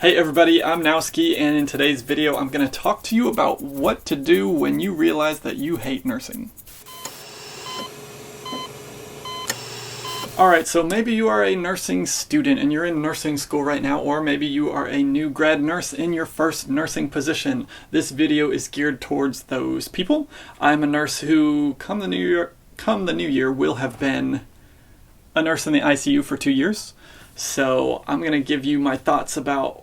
Hey everybody, I'm NOWSKI, and in today's video I'm going to talk to you about what to do when you realize that you hate nursing. Alright, so maybe you are a nursing student and you're in nursing school right now, or maybe you are a new grad nurse in your first nursing position. This video is geared towards those people. I'm a nurse who, come the new year, will have been a nurse in the ICU for 2 years. So I'm going to give you my thoughts about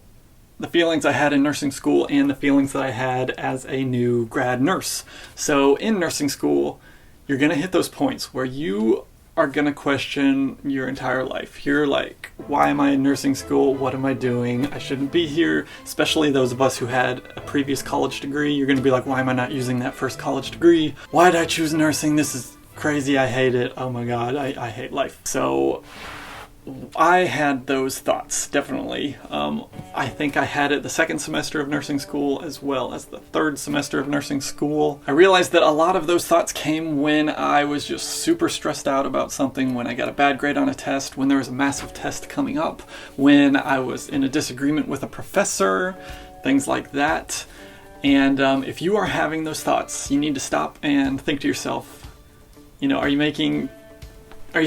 the feelings I had in nursing school and the feelings that I had as a new grad nurse. So in nursing school, you're going to hit those points where you are going to question your entire life. You're like, why am I in nursing school? What am I doing? I shouldn't be here. Especially those of us who had a previous college degree. You're going to be like, why am I not using that first college degree? Why did I choose nursing? This is crazy. I hate it. Oh my God, I hate life. So I had those thoughts, definitely. I think I had it the second semester of nursing school as well as the third semester of nursing school. I realized that a lot of those thoughts came when I was just super stressed out about something, when I got a bad grade on a test, when there was a massive test coming up, when I was in a disagreement with a professor, things like that. And if you are having those thoughts, you need to stop and think to yourself, you know, are you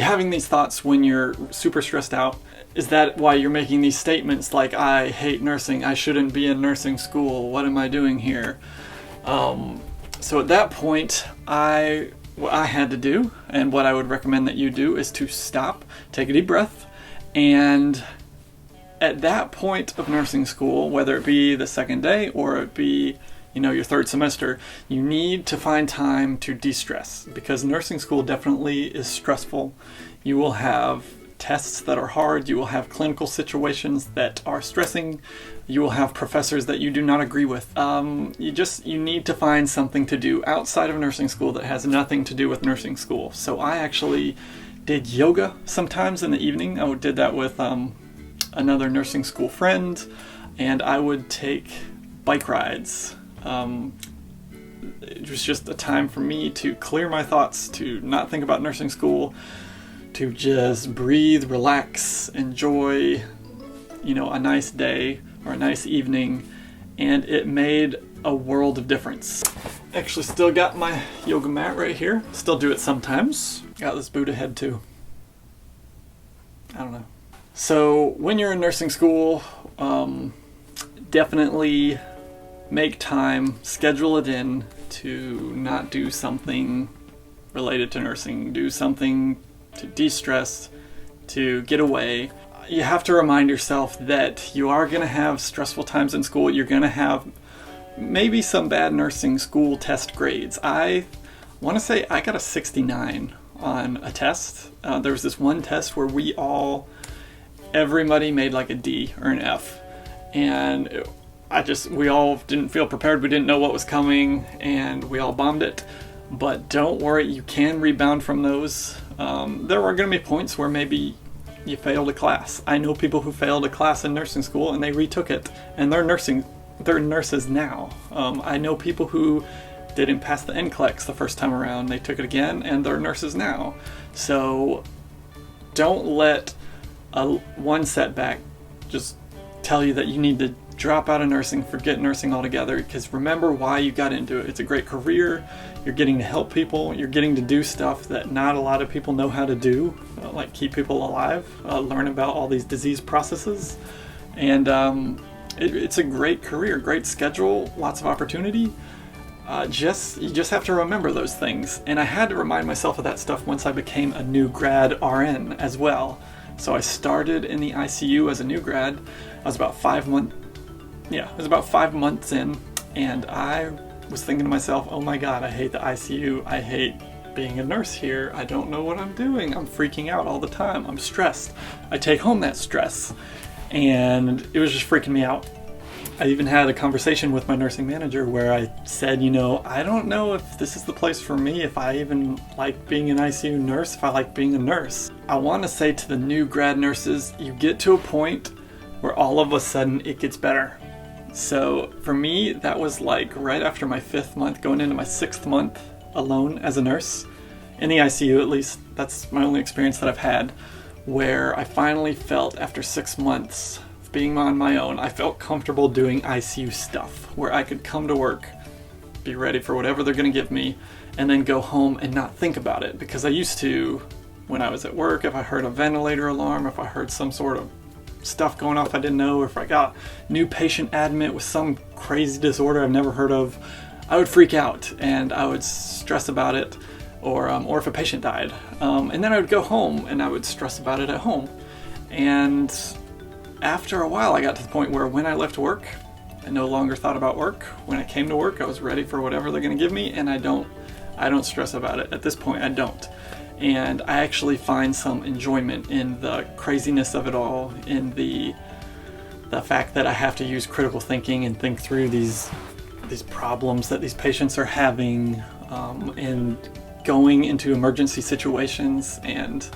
having these thoughts when you're super stressed out? Is that why you're making these statements like, I hate nursing, I shouldn't be in nursing school, what am I doing here? So at that point, what I had to do, and what I would recommend that you do, is to stop, take a deep breath, and at that point of nursing school, whether it be the second day or it be your third semester, you need to find time to de-stress, because nursing school definitely is stressful. You will have tests that are hard, you will have clinical situations that are stressing, you will have professors that you do not agree with. You need to find something to do outside of nursing school that has nothing to do with nursing school. So I actually did yoga sometimes in the evening. I did that with another nursing school friend, and I would take bike rides. It was just a time for me to clear my thoughts, to not think about nursing school, to just breathe, relax, enjoy, a nice day or a nice evening, and it made a world of difference. Actually still got my yoga mat right here. Still do it sometimes. Got this Buddha head too. I don't know. So when you're in nursing school, definitely make time, schedule it in to not do something related to nursing. Do something to de-stress, to get away. You have to remind yourself that you are going to have stressful times in school. You're going to have maybe some bad nursing school test grades. I want to say I got a 69 on a test. There was this one test where everybody made like a D or an F. And we all didn't feel prepared. We didn't know what was coming, and we all bombed it. But don't worry, you can rebound from those. There are going to be points where maybe you failed a class. I know people who failed a class in nursing school and they retook it, and they're nurses now. I know people who didn't pass the NCLEX the first time around. They took it again, and they're nurses now. So don't let one setback just tell you that you need to drop out of nursing, forget nursing altogether, because remember why you got into it. It's a great career. You're getting to help people. You're getting to do stuff that not a lot of people know how to do, like keep people alive, learn about all these disease processes. And it's a great career, great schedule, lots of opportunity. You just have to remember those things. And I had to remind myself of that stuff once I became a new grad RN as well. So I started in the ICU as a new grad. I was about 5 months in, and I was thinking to myself, oh my God, I hate the ICU. I hate being a nurse here. I don't know what I'm doing. I'm freaking out all the time. I'm stressed. I take home that stress, and it was just freaking me out. I even had a conversation with my nursing manager where I said, I don't know if this is the place for me, if I even like being an ICU nurse, if I like being a nurse. I want to say to the new grad nurses, you get to a point where all of a sudden it gets better. So for me, that was like right after my 5th month, going into my 6th month alone as a nurse, in the ICU at least. That's my only experience that I've had, where I finally felt after 6 months being on my own, I felt comfortable doing ICU stuff where I could come to work, be ready for whatever they're going to give me, and then go home and not think about it. Because I used to, when I was at work, if I heard a ventilator alarm, if I heard some sort of stuff going off I didn't know, or if I got new patient admit with some crazy disorder I've never heard of, I would freak out and I would stress about it, or if a patient died. And then I would go home and I would stress about it at home. And after a while, I got to the point where when I left work, I no longer thought about work. When I came to work, I was ready for whatever they're going to give me, and I don't stress about it. At this point, I don't. And I actually find some enjoyment in the craziness of it all, in the fact that I have to use critical thinking and think through these problems that these patients are having, and going into emergency situations. And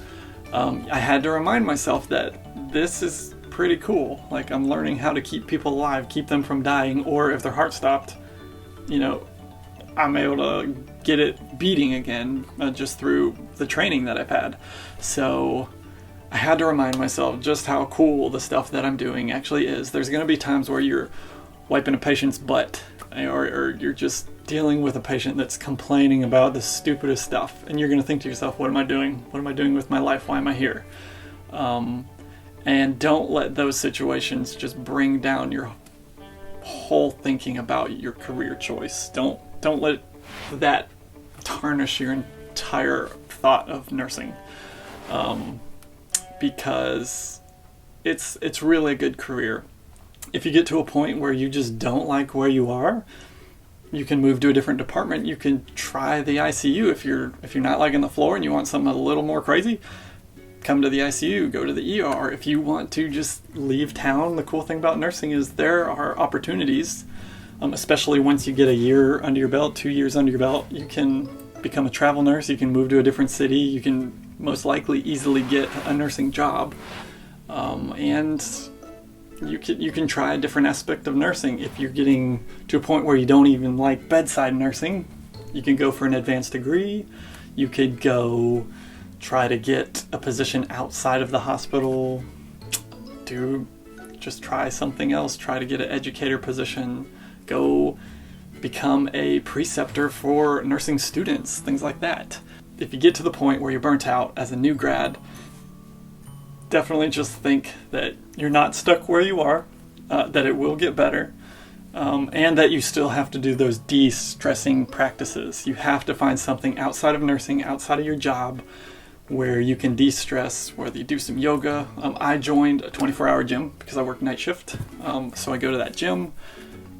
I had to remind myself that this is pretty cool. Like, I'm learning how to keep people alive, keep them from dying, or if their heart stopped, I'm able to get it beating again, just through the training that I've had. So I had to remind myself just how cool the stuff that I'm doing actually is. There's going to be times where you're wiping a patient's butt, or you're just dealing with a patient that's complaining about the stupidest stuff, and you're going to think to yourself, what am I doing? What am I doing with my life? Why am I here? And don't let those situations just bring down your whole thinking about your career choice. Don't let that tarnish your entire thought of nursing, because it's really a good career. If you get to a point where you just don't like where you are, you can move to a different department. You can try the ICU if you're not liking the floor and you want something a little more crazy. Come to the ICU, go to the ER. If you want to just leave town, the cool thing about nursing is there are opportunities, especially once you get a year under your belt, 2 years under your belt. You can become a travel nurse, you can move to a different city, you can most likely easily get a nursing job, and you can try a different aspect of nursing. If you're getting to a point where you don't even like bedside nursing, you can go for an advanced degree. You could go try to get a position outside of the hospital, just try something else, try to get an educator position, go become a preceptor for nursing students, things like that. If you get to the point where you're burnt out as a new grad, definitely just think that you're not stuck where you are, that it will get better, and that you still have to do those de-stressing practices. You have to find something outside of nursing, outside of your job, where you can de-stress, whether you do some yoga. I joined a 24-hour gym because I work night shift, so I go to that gym.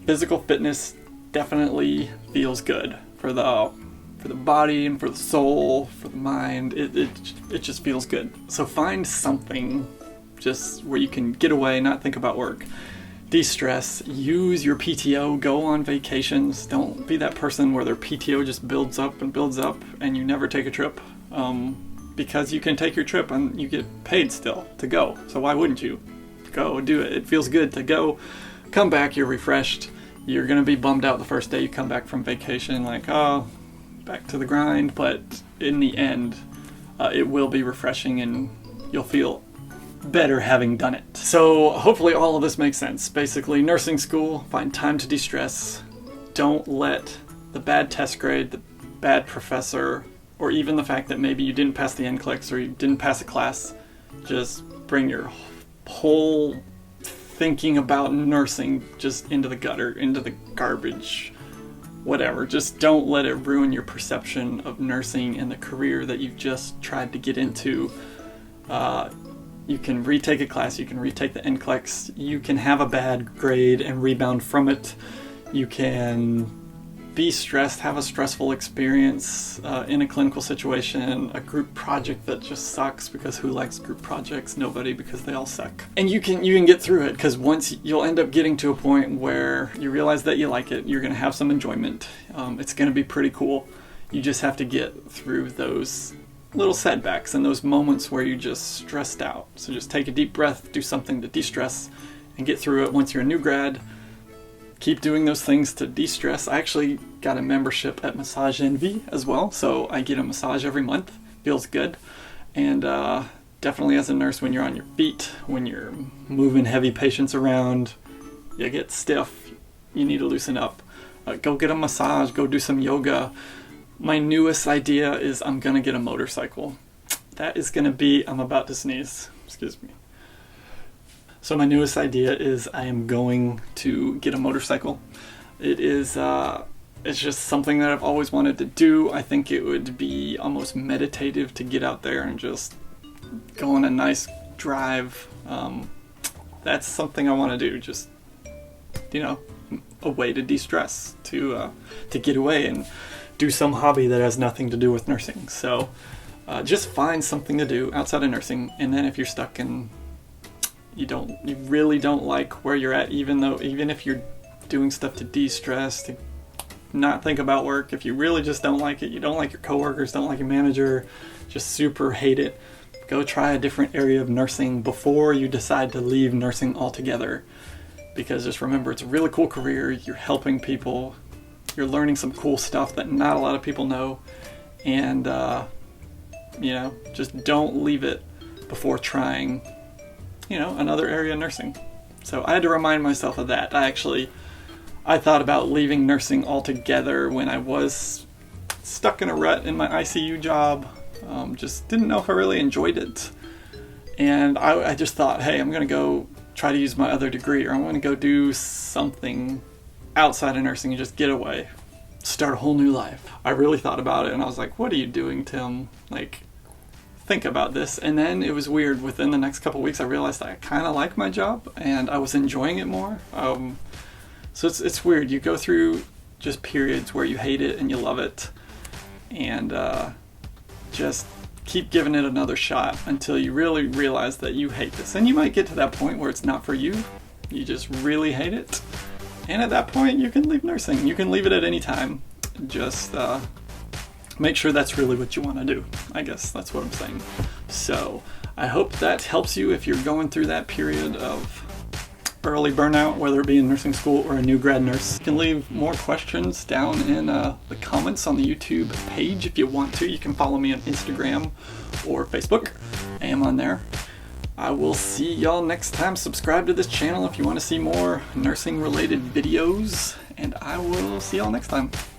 Physical fitness definitely feels good for the body and for the soul, for the mind. It just feels good. So find something just where you can get away, not think about work, de-stress, use your PTO, go on vacations. Don't be that person where their PTO just builds up and you never take a trip, because you can take your trip and you get paid still to go. So why wouldn't you go do it? It feels good to go, come back, you're refreshed. You're gonna be bummed out the first day you come back from vacation, like, oh, back to the grind, but in the end, it will be refreshing and you'll feel better having done it. So hopefully all of this makes sense. Basically, nursing school, find time to de-stress. Don't let the bad test grade, the bad professor, or even the fact that maybe you didn't pass the NCLEX or you didn't pass a class, just bring your whole thinking about nursing just into the gutter, into the garbage, whatever. Just don't let it ruin your perception of nursing and the career that you've just tried to get into. You can retake a class, you can retake the NCLEX, you can have a bad grade and rebound from it. You can be stressed, have a stressful experience in a clinical situation, a group project that just sucks, because who likes group projects? Nobody, because they all suck. And you can get through it, because once you'll end up getting to a point where you realize that you like it, you're going to have some enjoyment. It's going to be pretty cool. You just have to get through those little setbacks and those moments where you just stressed out. So just take a deep breath, do something to de-stress, and get through it. Once you're a new grad, keep doing those things to de-stress. I actually got a membership at Massage Envy as well, so I get a massage every month. Feels good. And definitely as a nurse, when you're on your feet, when you're moving heavy patients around, you get stiff, you need to loosen up. Go get a massage, go do some yoga. My newest idea is I'm gonna get a motorcycle. That is gonna be, I'm about to sneeze, excuse me. So my newest idea is I am going to get a motorcycle. It is, it's just something that I've always wanted to do. I think it would be almost meditative to get out there and just go on a nice drive. That's something I want to do, just, you know, a way to de-stress, to get away and do some hobby that has nothing to do with nursing. So just find something to do outside of nursing, and then if you're stuck and you really don't like where you're at, even if you're doing stuff to de-stress, to not think about work, if you really just don't like it, you don't like your coworkers, don't like your manager, just super hate it, go try a different area of nursing before you decide to leave nursing altogether. Because just remember, it's a really cool career, you're helping people, you're learning some cool stuff that not a lot of people know, and you know, just don't leave it before trying, you know, another area of nursing. So I had to remind myself of that. I thought about leaving nursing altogether when I was stuck in a rut in my ICU job. Just didn't know if I really enjoyed it. And I just thought, hey, I'm going to go try to use my other degree, or I'm going to go do something outside of nursing and just get away. Start a whole new life. I really thought about it, and I was like, what are you doing, Tim? Like, think about this. And then it was weird. Within the next couple of weeks, I realized that I kind of like my job, and I was enjoying it more. So it's weird. You go through just periods where you hate it and you love it, and just keep giving it another shot until you really realize that you hate this. And you might get to that point where it's not for you. You just really hate it. And at that point, you can leave nursing. You can leave it at any time. Just make sure that's really what you want to do. I guess that's what I'm saying. So I hope that helps you if you're going through that period of early burnout, whether it be in nursing school or a new grad nurse. You can leave more questions down in the comments on the YouTube page if you want to. You can follow me on Instagram or Facebook. I am on there. I will see y'all next time. Subscribe to this channel if you want to see more nursing related videos, and I will see y'all next time.